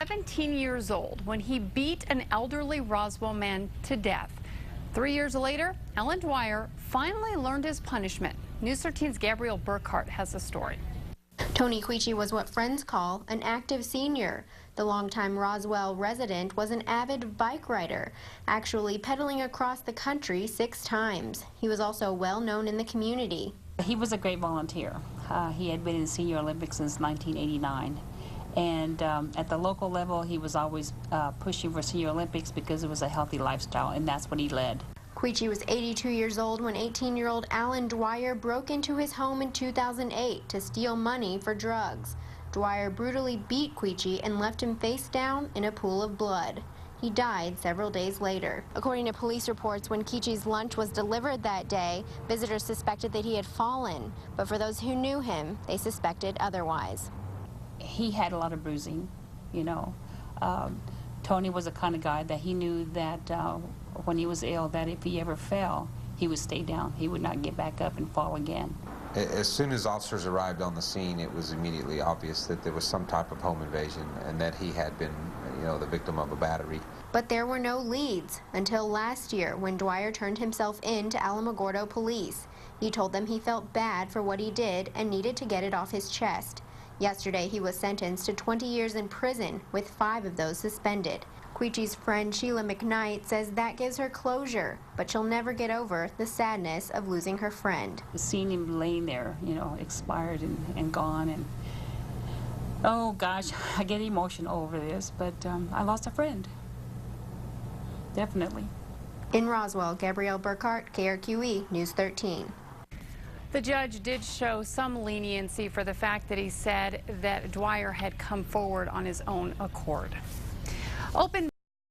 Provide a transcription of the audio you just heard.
17 years old when he beat an elderly Roswell man to death. 3 years later, Alan Dwyer finally learned his punishment. News 13's Gabrielle Burkhart has the story. Tony Quiche was what friends call an active senior. The longtime Roswell resident was an avid bike rider, actually pedaling across the country 6 times. He was also well known in the community. He was a great volunteer. He had been in the Senior Olympics since 1989. And at the local level, he was always pushing for Senior Olympics because it was a healthy lifestyle, and that's what he led. Quiche was 82 years old when 18-year-old Alan Dwyer broke into his home in 2008 to steal money for drugs. Dwyer brutally beat Quiche and left him face down in a pool of blood. He died several days later. According to police reports, when Quiche's lunch was delivered that day, visitors suspected that he had fallen. But for those who knew him, they suspected otherwise. He had a lot of bruising, you know. Tony was the kind of guy that he knew that when he was ill, that if he ever fell, he would stay down. He would not get back up and fall again. As soon as officers arrived on the scene, it was immediately obvious that there was some type of home invasion and that he had been, the victim of a battery. But there were no leads until last year when Dwyer turned himself in to Alamogordo police. He told them he felt bad for what he did and needed to get it off his chest. Yesterday, he was sentenced to 20 years in prison, with 5 of those suspended. Quiche's friend Sheila McKnight says that gives her closure, but she'll never get over the sadness of losing her friend. Seeing him laying there, expired and gone, and oh gosh, I get emotional over this, but I lost a friend. Definitely. In Roswell, Gabrielle Burkhart, KRQE News 13. The judge did show some leniency for the fact that he said that Dwyer had come forward on his own accord. Open